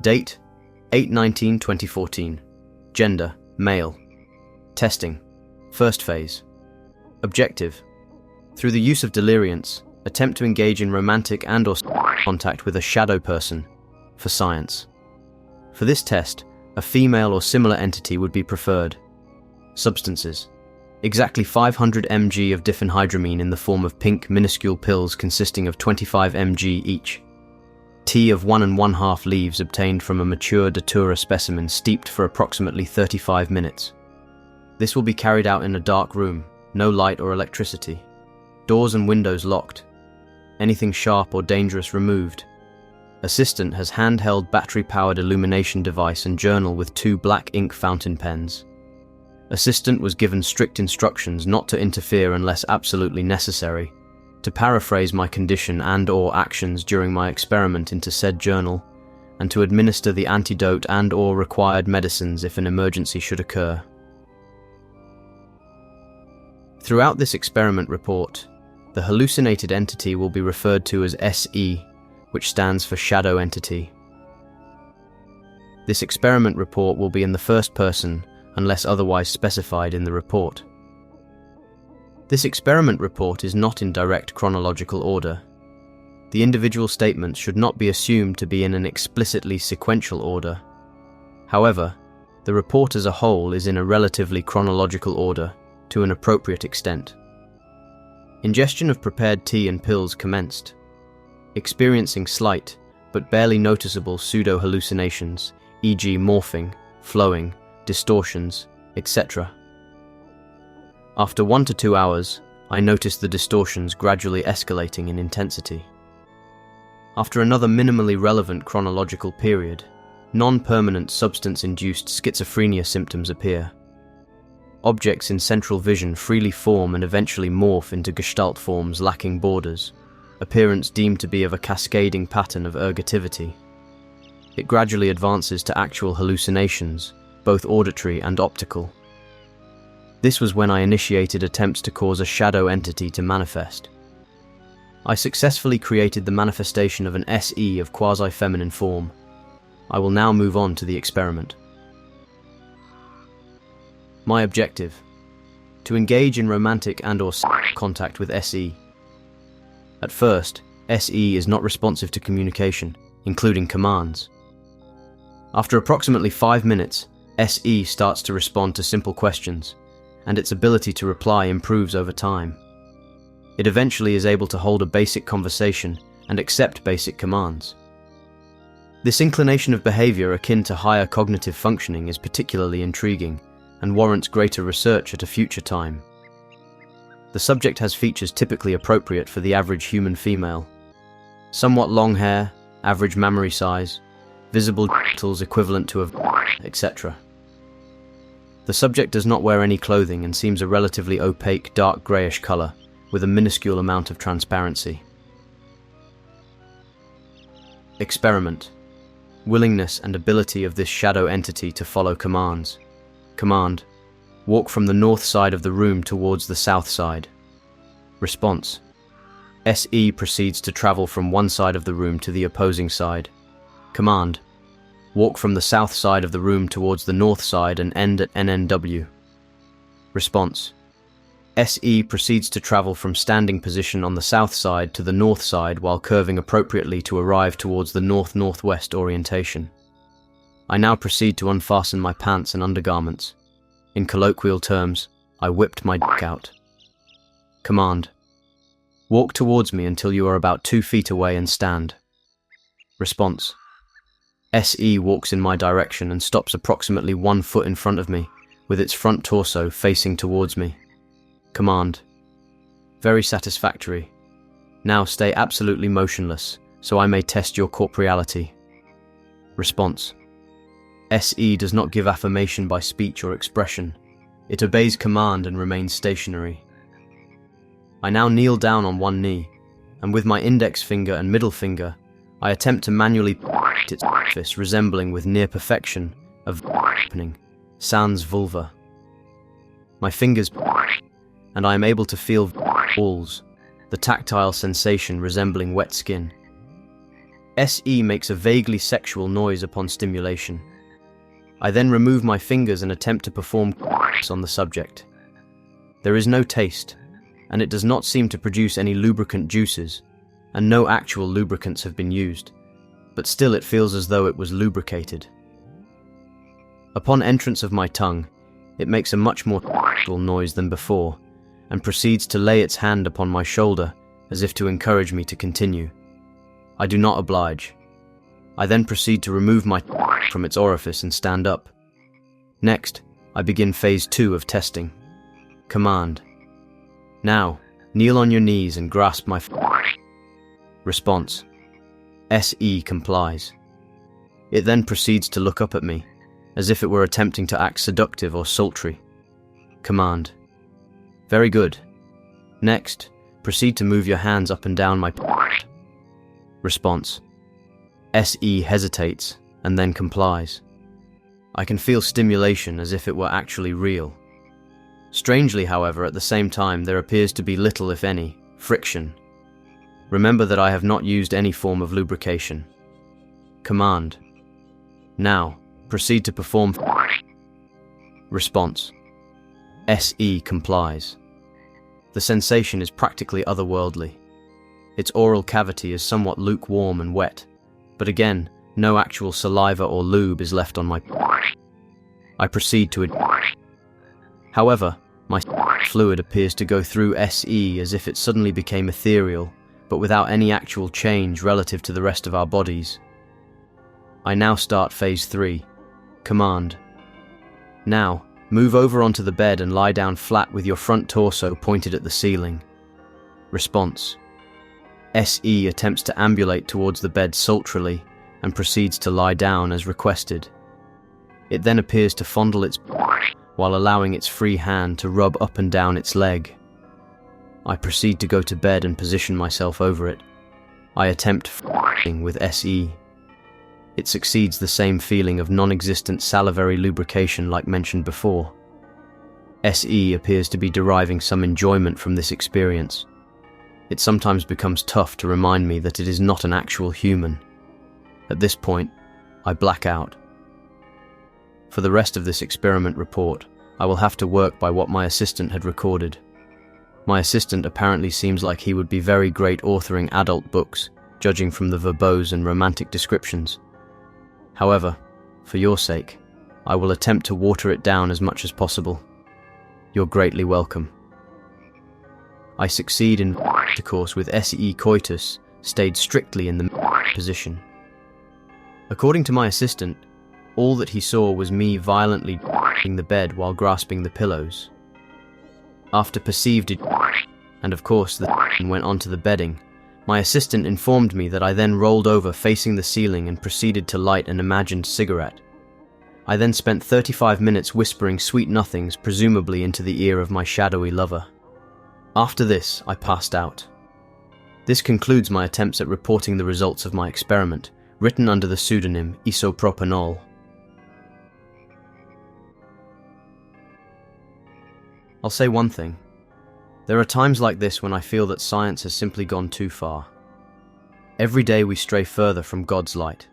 Date: 8/19/2014. Gender: male. Testing: First phase. Objective: through the use of deliriants, attempt to engage in romantic and/or contact with a shadow person for science. For this test, a female or similar entity would be preferred. Substances: exactly 500 mg of diphenhydramine in the form of pink minuscule pills consisting of 25 mg each. Tea of 1 1/2 leaves obtained from a mature datura specimen steeped for approximately 35 minutes. This will be carried out in a dark room, no light or electricity. Doors and windows locked. Anything sharp or dangerous removed. Assistant has handheld battery-powered illumination device and journal with 2 black ink fountain pens. Assistant was given strict instructions not to interfere unless absolutely necessary, to paraphrase my condition and/or actions during my experiment into said journal, and to administer the antidote and/or required medicines if an emergency should occur. Throughout this experiment report, the hallucinated entity will be referred to as SE, which stands for Shadow Entity. This experiment report will be in the first person unless otherwise specified in the report. This experiment report is not in direct chronological order. The individual statements should not be assumed to be in an explicitly sequential order. However, the report as a whole is in a relatively chronological order to an appropriate extent. Ingestion of prepared tea and pills commenced. Experiencing slight, but barely noticeable pseudo-hallucinations, e.g. morphing, flowing, distortions, etc. After 1 to 2 hours, I noticed the distortions gradually escalating in intensity. After another minimally relevant chronological period, non-permanent substance-induced schizophrenia symptoms appear. Objects in central vision freely form and eventually morph into gestalt forms lacking borders, appearance deemed to be of a cascading pattern of ergativity. It gradually advances to actual hallucinations, both auditory and optical. This was when I initiated attempts to cause a shadow entity to manifest. I successfully created the manifestation of an SE of quasi-feminine form. I will now move on to the experiment. My objective: to engage in romantic and/or contact with SE. At first, SE is not responsive to communication, including commands. After approximately 5 minutes, SE starts to respond to simple questions, and its ability to reply improves over time. It eventually is able to hold a basic conversation and accept basic commands. This inclination of behavior akin to higher cognitive functioning is particularly intriguing and warrants greater research at a future time. The subject has features typically appropriate for the average human female. Somewhat long hair, average mammary size, visible genitals equivalent to etc. The subject does not wear any clothing and seems a relatively opaque dark greyish colour with a minuscule amount of transparency. Experiment: willingness and ability of this shadow entity to follow commands. Command: walk from the north side of the room towards the south side. Response: SE proceeds to travel from one side of the room to the opposing side. Command: walk from the south side of the room towards the north side and end at NNW. Response: SE proceeds to travel from standing position on the south side to the north side while curving appropriately to arrive towards the north-northwest orientation. I now proceed to unfasten my pants and undergarments. In colloquial terms, I whipped my dick out. Command: walk towards me until you are about 2 feet away and stand. Response: SE walks in my direction and stops approximately 1 foot in front of me, with its front torso facing towards me. Command: very satisfactory. Now stay absolutely motionless, so I may test your corporeality. Response: SE does not give affirmation by speech or expression. It obeys command and remains stationary. I now kneel down on one knee, and with my index finger and middle finger, I attempt to manually its surface resembling with near perfection of opening, sans vulva. My fingers and I am able to feel balls, the tactile sensation resembling wet skin. SE makes a vaguely sexual noise upon stimulation. I then remove my fingers and attempt to perform on the subject. There is no taste, and it does not seem to produce any lubricant juices, and no actual lubricants have been used, but still it feels as though it was lubricated. Upon entrance of my tongue, it makes a much more noise than before, and proceeds to lay its hand upon my shoulder as if to encourage me to continue. I do not oblige. I then proceed to remove my from its orifice and stand up. Next, I begin phase 2 of testing. Command. Now, kneel on your knees and grasp my Response. SE complies. It then proceeds to look up at me, as if it were attempting to act seductive or sultry. Command. Very good. Next, proceed to move your hands up and down my Response. SE hesitates and then complies. I can feel stimulation as if it were actually real. Strangely, however, at the same time, there appears to be little, if any, friction. Remember that I have not used any form of lubrication. Command. Now, proceed to perform Response. SE complies. The sensation is practically otherworldly. Its oral cavity is somewhat lukewarm and wet, but again, no actual saliva or lube is left on my I proceed to However, my fluid appears to go through SE as if it suddenly became ethereal, but without any actual change relative to the rest of our bodies. I now start phase 3. Command. Now, move over onto the bed and lie down flat with your front torso pointed at the ceiling. Response. SE attempts to ambulate towards the bed sultrily and proceeds to lie down as requested. It then appears to fondle its while allowing its free hand to rub up and down its leg. I proceed to go to bed and position myself over it. I attempt with SE. It succeeds the same feeling of non-existent salivary lubrication like mentioned before. SE appears to be deriving some enjoyment from this experience. It sometimes becomes tough to remind me that it is not an actual human. At this point, I black out. For the rest of this experiment report, I will have to work by what my assistant had recorded. My assistant apparently seems like he would be very great authoring adult books, judging from the verbose and romantic descriptions. However, for your sake, I will attempt to water it down as much as possible. You're greatly welcome. I succeed in intercourse with SE coitus, stayed strictly in the position. According to my assistant, all that he saw was me violently the bed while grasping the pillows. After perceived it, and of course the went onto the bedding, my assistant informed me that I then rolled over facing the ceiling and proceeded to light an imagined cigarette. I then spent 35 minutes whispering sweet nothings, presumably into the ear of my shadowy lover. After this, I passed out. This concludes my attempts at reporting the results of my experiment, written under the pseudonym isopropanol. I'll say one thing. There are times like this when I feel that science has simply gone too far. Every day we stray further from God's light.